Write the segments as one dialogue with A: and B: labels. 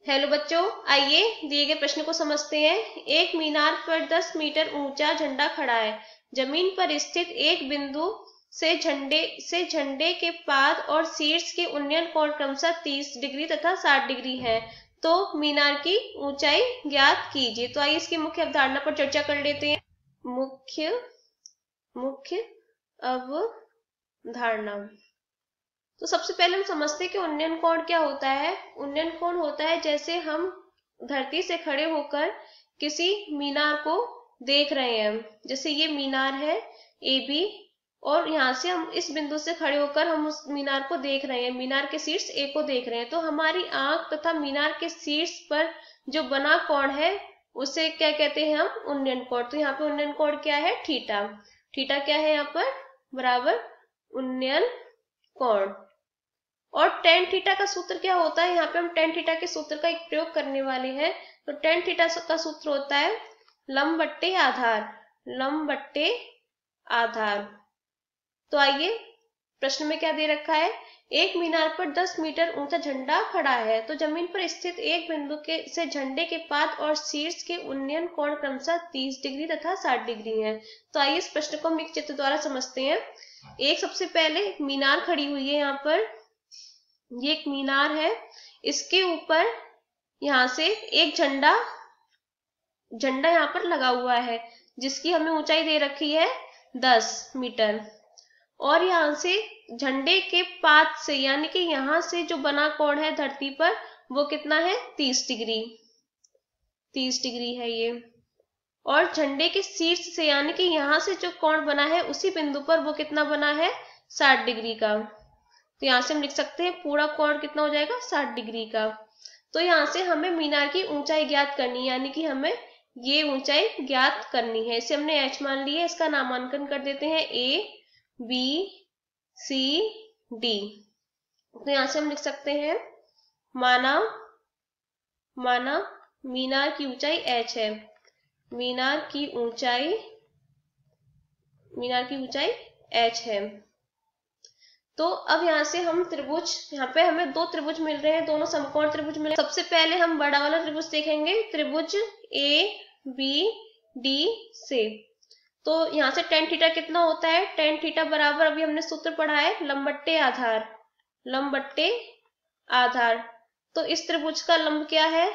A: Hello बच्चों, आइए दिए गए प्रश्न को समझते हैं। एक मीनार पर 10 मीटर ऊंचा झंडा खड़ा है। जमीन पर स्थित एक बिंदु से झंडे के पाद और शीर्ष के उन्नयन कोण क्रमशः 30 डिग्री तथा 60 डिग्री है। तो मीनार की ऊंचाई ज्ञात कीजिए। तो आइए इसकी मुख्य अवधारणा पर चर्चा कर लेते हैं। मुख्य अवधारणा। तो सबसे पहले हम समझते हैं कि उन्नयन कोण क्या होता है। उन्नयन कोण होता है जैसे हम धरती से खड़े होकर किसी मीनार को देख रहे हैं। जैसे ये मीनार है ए बी, और यहाँ से हम इस बिंदु से खड़े होकर हम उस मीनार को देख रहे हैं, मीनार के शीर्ष ए को देख रहे हैं। तो हमारी आंख तथा मीनार के शीर्ष पर जो बना कोण है उसे क्या कहते हैं हम? उन्नयन कोण। तो यहाँ पे उन्नयन कोण क्या है? थीटा। थीटा क्या है यहाँ पर? बराबर उन्नयन कोण। और टेन थीटा का सूत्र क्या होता है? यहाँ पे हम टेन थीटा के सूत्र का एक प्रयोग करने वाले हैं। तो टेन थीटा का सूत्र होता है लंब बट्टे आधार। लंब बट्टे आधार। तो आइए प्रश्न में क्या दे रखा है? एक मीनार पर 10 मीटर ऊंचा झंडा खड़ा है। तो जमीन पर स्थित एक बिंदु से झंडे के पाद और शीर्ष के उन्नयन कोण क्रमशः 30 डिग्री तथा 60 डिग्री है। तो आइए इस प्रश्न को हम एक चित्र द्वारा समझते हैं। एक सबसे पहले मीनार खड़ी हुई है। यहाँ पर ये एक मीनार है, इसके ऊपर यहाँ से एक झंडा यहाँ पर लगा हुआ है, जिसकी हमें ऊंचाई दे रखी है 10 मीटर। और यहाँ से झंडे के पाद से यानी कि यहाँ से जो बना कोण है धरती पर वो कितना है? 30 डिग्री। 30 डिग्री है ये। और झंडे के शीर्ष से यानी कि यहाँ से जो कोण बना है उसी बिंदु पर वो कितना बना है? 60 डिग्री का। तो यहाँ से हम लिख सकते हैं पूरा कोण कितना हो जाएगा? 60 डिग्री का। तो यहाँ से हमें मीनार की ऊंचाई ज्ञात करनी है, यानी कि हमें ये ऊंचाई ज्ञात करनी है। इसे हमने h मान लिया है, इसका नामांकन कर देते हैं A B C D। तो यहाँ से हम लिख सकते हैं माना मीनार की ऊंचाई h है। मीनार की ऊंचाई h है। तो अब यहाँ से हम त्रिभुज, यहाँ पे हमें दो त्रिभुज मिल रहे हैं, दोनों समकोण त्रिभुज मिल रहे हैं। सबसे पहले हम बड़ा वाला त्रिभुज देखेंगे, त्रिभुज ए बी डी से। तो यहाँ से टेन थीटा कितना होता है? टेन थीटा बराबर, अभी हमने सूत्र पढ़ा है, लंब बट्टे आधार। लंब बट्टे आधार। तो इस त्रिभुज का लंब क्या है?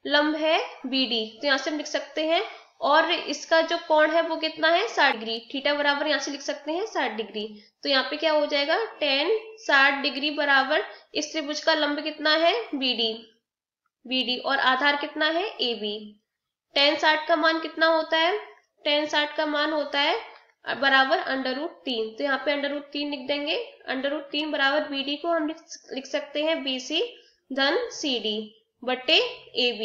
A: लंब है बी डी। तो यहाँ से हम लिख सकते हैं, और इसका जो कोण है वो कितना है? 60 डिग्री। थीटा बराबर यहाँ से लिख सकते हैं 60 डिग्री। तो यहाँ पे क्या हो जाएगा? टेन 60 डिग्री बराबर इस त्रिभुज का लंब कितना है? BD। और आधार कितना है? AB। टेन 60 का मान कितना होता है? टेन 60 का मान होता है बराबर √3। तो यहाँ पे √3 लिख देंगे। √3 बराबर BD को हम लिख सकते हैं BC धन CD बटे AB।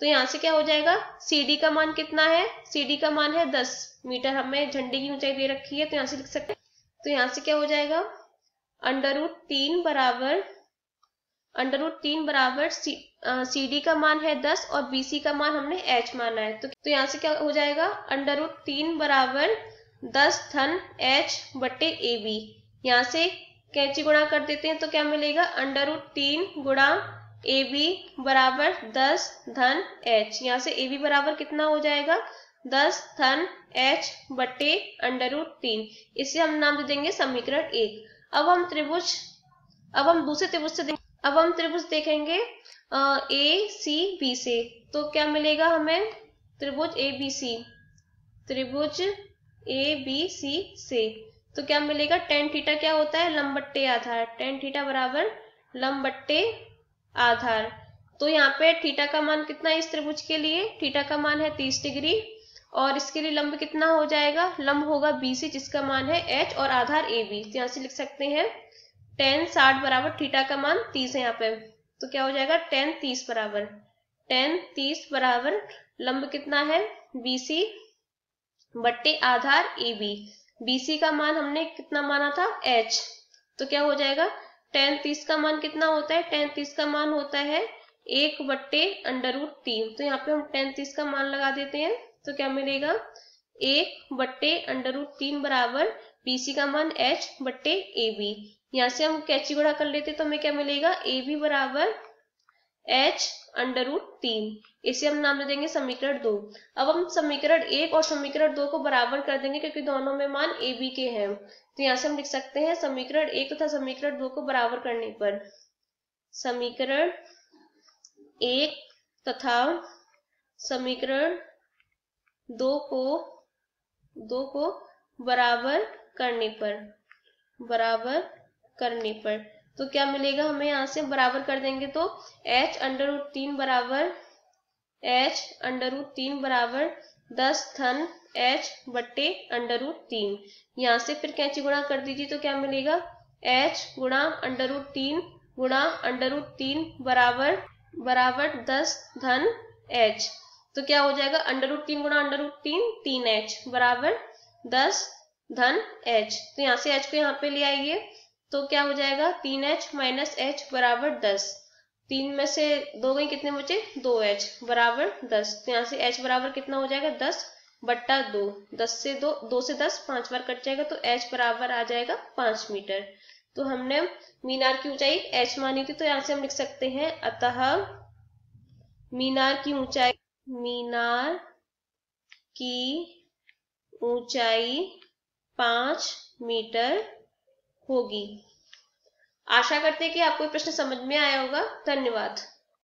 A: तो यहाँ से क्या हो जाएगा? CD का मान कितना है? CD का मान है 10 मीटर। हमें झंडे की ऊंचाई दे रखी है, तो यहाँ से लिख सकते हैं। तो यहाँ से क्या हो जाएगा? √3 बराबर CD का मान है 10 और BC का मान हमने h माना है। तो यहाँ से क्या हो जाएगा? √3 बराबर 10 धन h बटे AB। यहाँ से कैंची गुणा कर देते हैं तो क्या मिलेगा? √3 गुणा AB बराबर 10 धन h। यहाँ से AB बराबर कितना हो जाएगा? 10 धन h बटे √3। इसे हम नाम दे देंगे समीकरण 1। अब हम दूसरे त्रिभुज देखेंगे ACB से। तो क्या मिलेगा हमें? त्रिभुज ABC से। तो क्या मिलेगा? टेन थीटा क्या होता है? लंब बट्टे आधार। टेन थीटा बराबर लंब बट्टे आधार। तो यहाँ पे थीटा का मान कितना है इस त्रिभुज के लिए? थीटा का मान है 30 डिग्री। और इसके लिए लंब कितना हो जाएगा? लंब होगा BC, जिसका मान है h, और आधार AB। तो यहाँ से लिख सकते हैं टेन 60 बराबर थीटा का मान 30 है यहाँ पे। तो क्या हो जाएगा? टेन 30 बराबर लंब कितना है? BC बट्टे आधार AB। BC का मान हमने कितना माना था? h। तो क्या हो जाएगा? टेन 30 का मान कितना होता है? टेन 30 का मान होता है 1 बट्टे √3। तो यहाँ पे हम टेन 30 का मान लगा देते हैं। तो क्या मिलेगा? 1 बट्टे √3 बराबर BC का मान h बट्टे AB। यहाँ से हम कैंची गुणा कर लेते तो हमें क्या मिलेगा? AB बराबर h√3। इसे हम नाम दे देंगे समीकरण 2। अब हम समीकरण 1 और समीकरण 2 को बराबर कर देंगे क्योंकि दोनों में मान a b के हैं। तो यहाँ से हम लिख सकते हैं समीकरण 1 तथा समीकरण 2 को बराबर करने पर समीकरण 1 तथा समीकरण 2 को बराबर करने पर तो क्या मिलेगा हमें, यहाँ से बराबर कर देंगे तो h√3 बराबर 10 धन h/√3। यहाँ से फिर कैंची गुणा कर दीजिए तो क्या मिलेगा, h गुणा √3 गुणा √3 बराबर 10 धन h। तो क्या हो जाएगा, √3 गुणा √3 3h बराबर 10 धन h। तो यहाँ से h को यहाँ पे ले आइए तो क्या हो जाएगा, 3h माइनस h बराबर 10। 3 में से 2 गई, कितने बचे, 2h बराबर 10। तो यहाँ से h बराबर कितना हो जाएगा, 10/2। 10 से 2 से 10 5 बार कट जाएगा तो h बराबर आ जाएगा 5 मीटर। तो हमने मीनार की ऊंचाई h मानी थी, तो यहाँ से हम लिख सकते हैं अतः मीनार की ऊंचाई 5 मीटर होगी। आशा करते हैं कि आपको ये प्रश्न समझ में आया होगा। धन्यवाद।